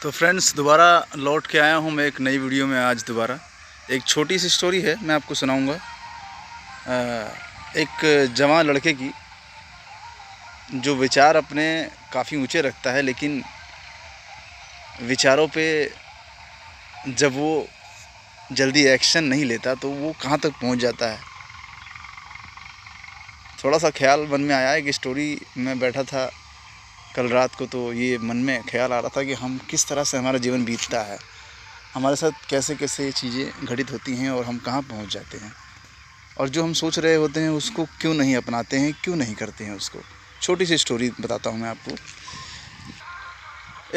तो फ्रेंड्स दोबारा लौट के आया हूँ मैं एक नई वीडियो में। आज दोबारा एक छोटी सी स्टोरी है, मैं आपको सुनाऊँगा। एक जवान लड़के की जो विचार अपने काफ़ी ऊंचे रखता है, लेकिन विचारों पे जब वो जल्दी एक्शन नहीं लेता तो वो कहाँ तक पहुँच जाता है। थोड़ा सा ख्याल मन में आया, एक स्टोरी में बैठा था कल रात को, तो ये मन में ख्याल आ रहा था कि हम किस तरह से हमारा जीवन बीतता है, हमारे साथ कैसे कैसे ये चीज़ें घटित होती हैं और हम कहाँ पहुँच जाते हैं, और जो हम सोच रहे होते हैं उसको क्यों नहीं अपनाते हैं, क्यों नहीं करते हैं उसको। छोटी सी स्टोरी बताता हूँ मैं आपको।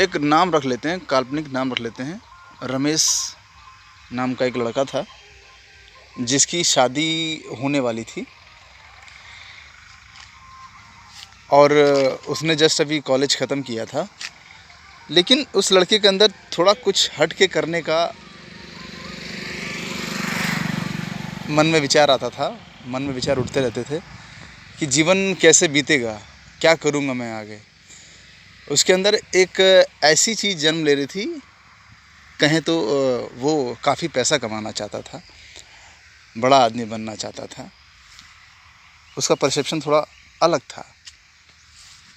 एक नाम रख लेते हैं, काल्पनिक नाम रख लेते हैं। रमेश नाम का एक लड़का था जिसकी शादी होने वाली थी, और उसने जस्ट अभी कॉलेज ख़त्म किया था। लेकिन उस लड़के के अंदर थोड़ा कुछ हट के करने का मन में विचार आता था, मन में विचार उठते रहते थे कि जीवन कैसे बीतेगा, क्या करूँगा मैं आगे। उसके अंदर एक ऐसी चीज़ जन्म ले रही थी, कहें तो वो काफ़ी पैसा कमाना चाहता था, बड़ा आदमी बनना चाहता था। उसका परसेप्शन थोड़ा अलग था,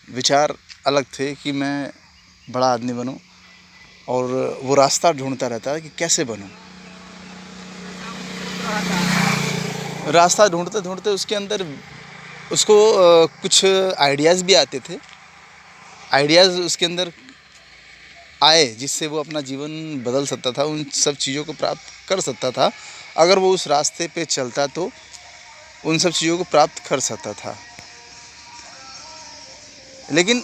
विचार अलग थे कि मैं बड़ा आदमी बनूं, और वो रास्ता ढूंढता रहता है कि कैसे बनूं। रास्ता ढूंढते ढूंढते उसके अंदर उसको कुछ आइडियाज़ भी आते थे। आइडियाज़ उसके अंदर आए जिससे वो अपना जीवन बदल सकता था, उन सब चीज़ों को प्राप्त कर सकता था। अगर वो उस रास्ते पे चलता तो उन सब चीज़ों को प्राप्त कर सकता था। लेकिन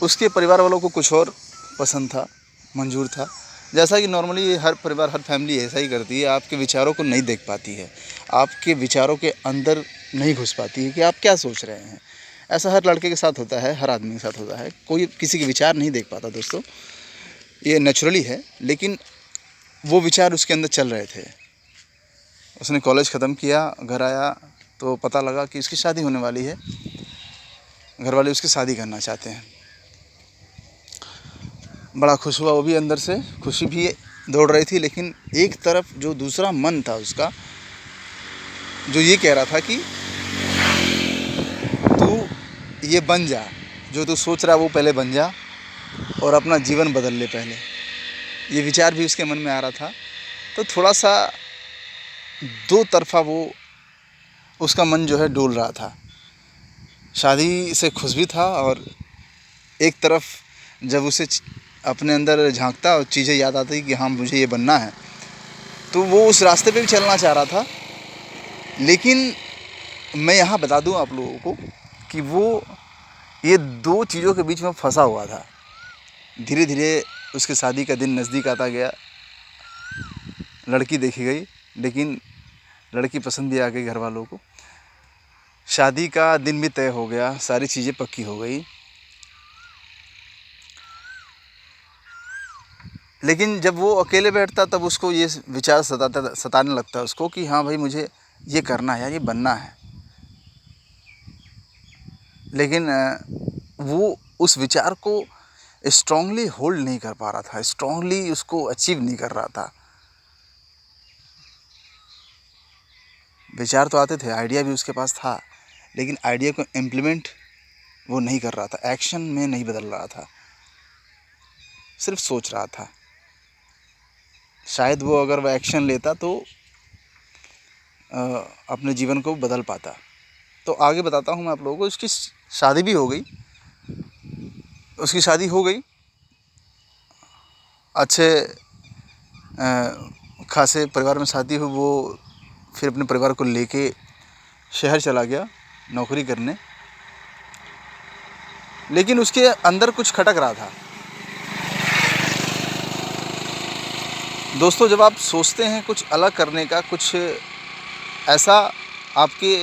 उसके परिवार वालों को कुछ और पसंद था, मंजूर था। जैसा कि नॉर्मली हर परिवार, हर फैमिली ऐसा ही करती है, आपके विचारों को नहीं देख पाती है, आपके विचारों के अंदर नहीं घुस पाती है कि आप क्या सोच रहे हैं। ऐसा हर लड़के के साथ होता है, हर आदमी के साथ होता है। कोई किसी के विचार नहीं देख पाता दोस्तों, ये नेचुरली है। लेकिन वो विचार उसके अंदर चल रहे थे। उसने कॉलेज ख़त्म किया, घर आया तो पता लगा कि उसकी शादी होने वाली है, घर वाले उसकी शादी करना चाहते हैं। बड़ा खुश हुआ वो भी, अंदर से खुशी भी दौड़ रही थी। लेकिन एक तरफ जो दूसरा मन था उसका, जो ये कह रहा था कि तू ये बन जा, जो तू सोच रहा है वो पहले बन जा और अपना जीवन बदल ले पहले। ये विचार भी उसके मन में आ रहा था। तो थोड़ा सा दो तरफा वो उसका मन जो है डोल रहा था। शादी से खुश भी था, और एक तरफ जब उसे अपने अंदर झांकता और चीज़ें याद आती कि हाँ मुझे ये बनना है, तो वो उस रास्ते पे भी चलना चाह रहा था। लेकिन मैं यहाँ बता दूँ आप लोगों को कि वो ये दो चीज़ों के बीच में फंसा हुआ था। धीरे धीरे उसकी शादी का दिन नज़दीक आता गया, लड़की देखी गई, लेकिन लड़की पसंद भी आ गई घर वालों को। शादी का दिन भी तय हो गया, सारी चीज़ें पक्की हो गई। लेकिन जब वो अकेले बैठता तब उसको ये विचार सताने लगता है उसको कि हाँ भाई मुझे ये करना है, ये बनना है। लेकिन वो उस विचार को स्ट्रांगली होल्ड नहीं कर पा रहा था, स्ट्रांगली उसको अचीव नहीं कर रहा था। विचार तो आते थे, आइडिया भी उसके पास था, लेकिन आइडिया को इम्प्लीमेंट वो नहीं कर रहा था, एक्शन में नहीं बदल रहा था, सिर्फ सोच रहा था। शायद वो अगर वो एक्शन लेता तो अपने जीवन को बदल पाता। तो आगे बताता हूँ मैं आप लोगों को। उसकी शादी भी हो गई, उसकी शादी हो गई, अच्छे खासे परिवार में शादी हुई। वो फिर अपने परिवार को लेके शहर चला गया नौकरी करने। लेकिन उसके अंदर कुछ खटक रहा था। दोस्तों, जब आप सोचते हैं कुछ अलग करने का, कुछ ऐसा आपके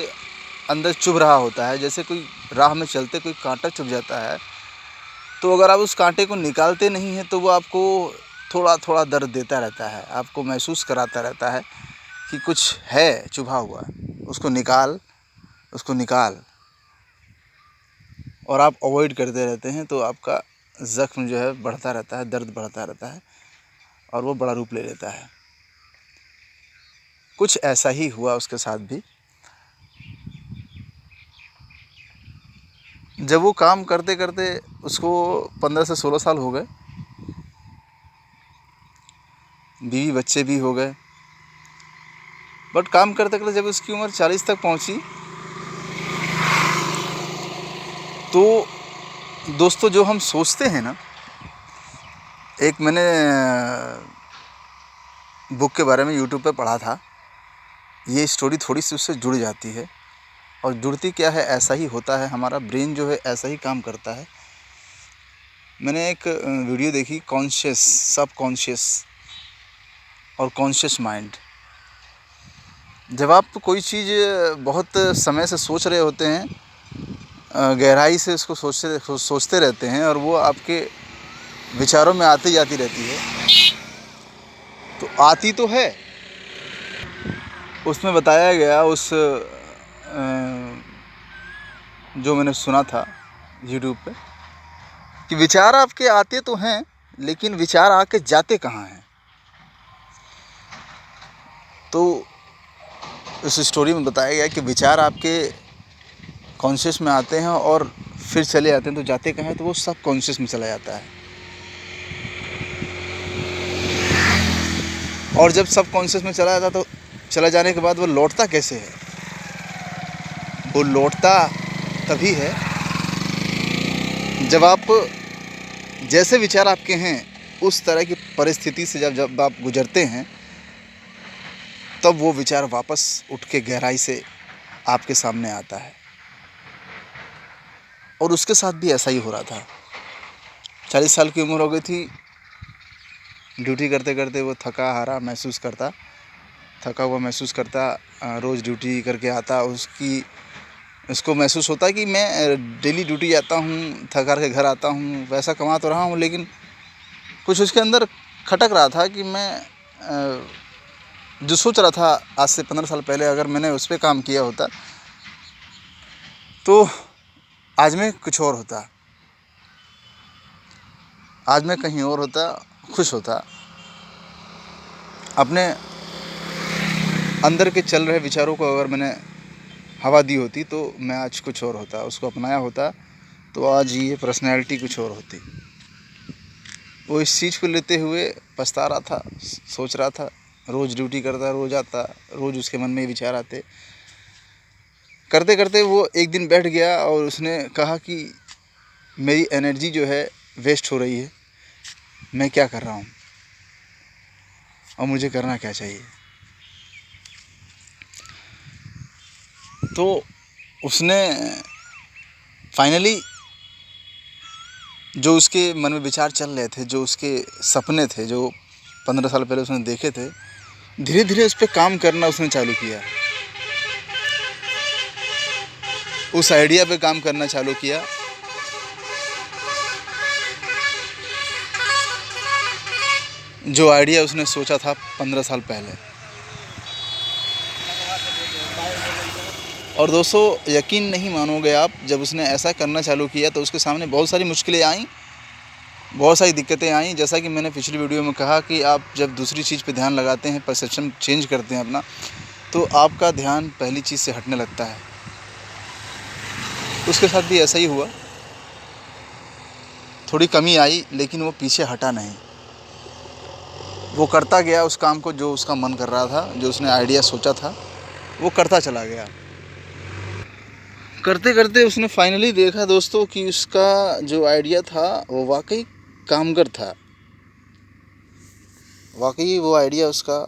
अंदर चुभ रहा होता है, जैसे कोई राह में चलते कोई कांटा चुभ जाता है, तो अगर आप उस कांटे को निकालते नहीं हैं तो वो आपको थोड़ा थोड़ा दर्द देता रहता है, आपको महसूस कराता रहता है कि कुछ है चुभा हुआ, उसको निकाल, उसको निकाल। और आप अवॉइड करते रहते हैं तो आपका ज़ख्म जो है बढ़ता रहता है, दर्द बढ़ता रहता है और वो बड़ा रूप ले लेता है। कुछ ऐसा ही हुआ उसके साथ भी। जब वो काम करते करते उसको 15 से 16 साल हो गए, बीवी बच्चे भी हो गए, बट काम करते करते जब उसकी उम्र 40 तक पहुंची तो दोस्तों जो हम सोचते हैं ना, एक मैंने बुक के बारे में यूट्यूब पे पढ़ा था, ये स्टोरी थोड़ी सी उससे जुड़ जाती है। और जुड़ती क्या है, ऐसा ही होता है, हमारा ब्रेन जो है ऐसा ही काम करता है। मैंने एक वीडियो देखी, कॉन्शियस, सब कॉन्शियस और कॉन्शियस माइंड। जब आप कोई चीज़ बहुत समय से सोच रहे होते हैं, गहराई से उसको सोचते रहते हैं और वो आपके विचारों में आती जाती रहती है, तो आती तो है। उसमें बताया गया, जो मैंने सुना था यूट्यूब पे, कि विचार आपके आते तो हैं, लेकिन विचार आके जाते कहाँ हैं। तो इस स्टोरी में बताया गया कि विचार आपके कॉन्शियस में आते हैं और फिर चले जाते हैं, तो जाते कहाँ हैं, तो वो सब कॉन्शियस में चला जाता है। और जब सब कॉन्शियस में चला जाता तो चला जाने के बाद वो लौटता कैसे है? वो लौटता तभी है जब आप, जैसे विचार आपके हैं उस तरह की परिस्थिति से जब आप गुजरते हैं, तब वो विचार वापस उठ के गहराई से आपके सामने आता है। और उसके साथ भी ऐसा ही हो रहा था। 40 साल की उम्र हो गई थी, ड्यूटी करते करते वो थका हारा महसूस करता, थका हुआ महसूस करता, रोज़ ड्यूटी करके आता, उसको महसूस होता कि मैं डेली ड्यूटी जाता हूँ, थक हार के घर आता हूँ, पैसा कमा तो रहा हूँ, लेकिन कुछ उसके अंदर खटक रहा था कि मैं जो सोच रहा था आज से 15 साल पहले, अगर मैंने उस पर काम किया होता तो आज मैं कुछ और होता, आज मैं कहीं और होता, खुश होता। अपने अंदर के चल रहे विचारों को अगर मैंने हवा दी होती तो मैं आज कुछ और होता, उसको अपनाया होता तो आज ये पर्सनैलिटी कुछ और होती। वो इस चीज़ को लेते हुए पछता रहा था, सोच रहा था, रोज़ ड्यूटी करता, रोज़ आता, रोज़ उसके मन में विचार आते। करते करते वो एक दिन बैठ गया और उसने कहा कि मेरी एनर्जी जो है वेस्ट हो रही है, मैं क्या कर रहा हूँ और मुझे करना क्या चाहिए। तो उसने फाइनली जो उसके मन में विचार चल रहे थे, जो उसके सपने थे, जो 15 साल पहले उसने देखे थे, धीरे धीरे उस पर काम करना उसने चालू किया, उस आइडिया पे काम करना चालू किया। जो आइडिया उसने सोचा था 15 साल पहले। और दोस्तों यकीन नहीं मानोगे आप, जब उसने ऐसा करना चालू किया तो उसके सामने बहुत सारी मुश्किलें आईं, बहुत सारी दिक्कतें आईं। जैसा कि मैंने पिछली वीडियो में कहा कि आप जब दूसरी चीज़ पे ध्यान लगाते हैं, परसेप्शन चेंज करते हैं अपना, तो आपका ध्यान पहली चीज़ से हटने लगता है। उसके साथ भी ऐसा ही हुआ, थोड़ी कमी आई लेकिन वो पीछे हटा नहीं, वो करता गया उस काम को जो उसका मन कर रहा था, जो उसने आइडिया सोचा था, वो करता चला गया। करते करते उसने फाइनली देखा दोस्तों कि उसका जो आइडिया था वो वाकई कामगर था, वाकई वो आइडिया उसका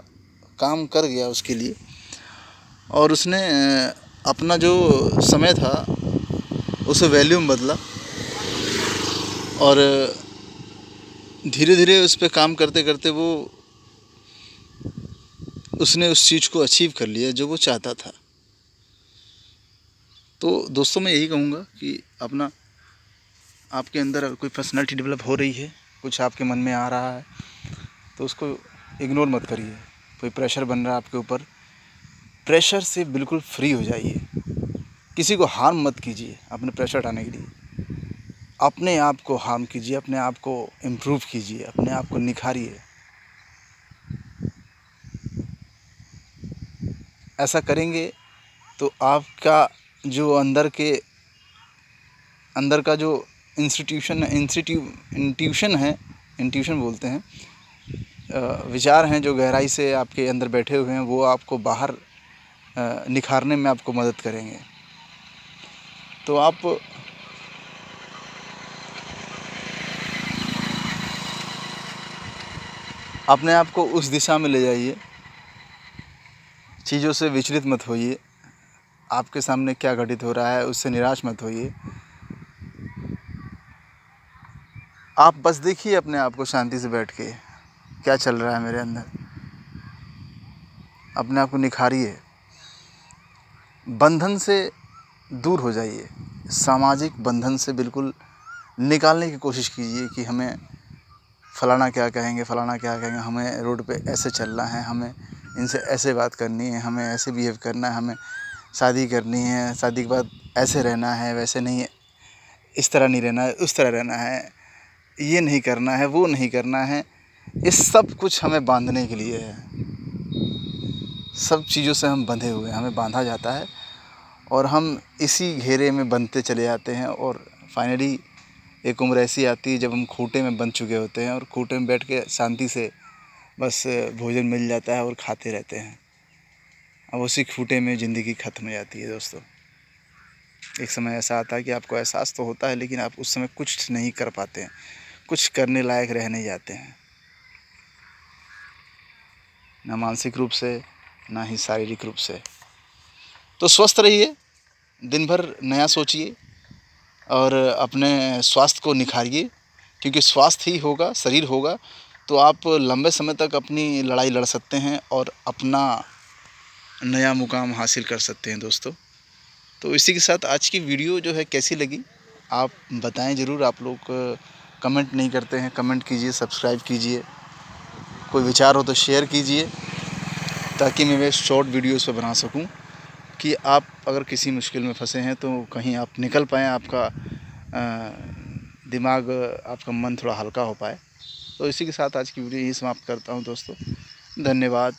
काम कर गया उसके लिए। और उसने अपना जो समय था उसे वैल्यूम बदला और धीरे धीरे उस पर काम करते करते उसने उस चीज़ को अचीव कर लिया जो वो चाहता था। तो दोस्तों मैं यही कहूँगा कि अपना, आपके अंदर कोई पर्सनालिटी डेवलप हो रही है, कुछ आपके मन में आ रहा है, तो उसको इग्नोर मत करिए। कोई प्रेशर बन रहा है आपके ऊपर, प्रेशर से बिल्कुल फ्री हो जाइए। किसी को हार्म मत कीजिए अपने प्रेशर हटाने के लिए। अपने आप को हार्म कीजिए, अपने आप को इम्प्रूव कीजिए, अपने आप को निखारिए। ऐसा करेंगे तो आपका जो अंदर का जो इंट्यूशन है, इंट्यूशन बोलते हैं, विचार हैं जो गहराई से आपके अंदर बैठे हुए हैं, वो आपको बाहर निखारने में आपको मदद करेंगे। तो आप अपने आप को उस दिशा में ले जाइए, चीज़ों से विचलित मत होइए। आपके सामने क्या घटित हो रहा है उससे निराश मत होइए। आप बस देखिए अपने आप को शांति से बैठ के, क्या चल रहा है मेरे अंदर। अपने आप को निखारिए, बंधन से दूर हो जाइए, सामाजिक बंधन से बिल्कुल निकालने की कोशिश कीजिए कि हमें फ़लाना क्या कहेंगे, फ़लाना क्या कहेंगे, हमें रोड पे ऐसे चलना है, हमें इनसे ऐसे बात करनी है, हमें ऐसे बिहेव करना है, हमें शादी करनी है, शादी के बाद ऐसे रहना है, वैसे नहीं, इस तरह नहीं रहना है, उस तरह रहना है, ये नहीं करना है, वो नहीं करना है। ये सब कुछ हमें बांधने के लिए है। सब चीज़ों से हम बंधे हुए हैं, हमें बांधा जाता है और हम इसी घेरे में बंधते चले जाते हैं। और फाइनली एक उम्र ऐसी आती है जब हम खूंटे में बंध चुके होते हैं और खूंटे में बैठ के शांति से बस भोजन मिल जाता है और खाते रहते हैं। अब उसी खूंटे में ज़िंदगी ख़त्म हो जाती है दोस्तों। एक समय ऐसा आता है कि आपको एहसास तो होता है, लेकिन आप उस समय कुछ नहीं कर पाते हैं, कुछ करने लायक रह नहीं जाते हैं, ना मानसिक रूप से, ना ही शारीरिक रूप से। तो स्वस्थ रहिए, दिन भर नया सोचिए और अपने स्वास्थ्य को निखारिए, क्योंकि स्वास्थ्य ही होगा, शरीर होगा तो आप लंबे समय तक अपनी लड़ाई लड़ सकते हैं और अपना नया मुकाम हासिल कर सकते हैं दोस्तों। तो इसी के साथ आज की वीडियो जो है कैसी लगी आप बताएं ज़रूर। आप लोग कमेंट नहीं करते हैं, कमेंट कीजिए, सब्सक्राइब कीजिए, कोई विचार हो तो शेयर कीजिए, ताकि मैं वे शॉर्ट वीडियोस पे बना सकूं कि आप अगर किसी मुश्किल में फंसे हैं तो कहीं आप निकल पाएँ, आपका दिमाग, आपका मन थोड़ा हल्का हो पाए। तो इसी के साथ आज की वीडियो यही समाप्त करता हूं दोस्तों। धन्यवाद।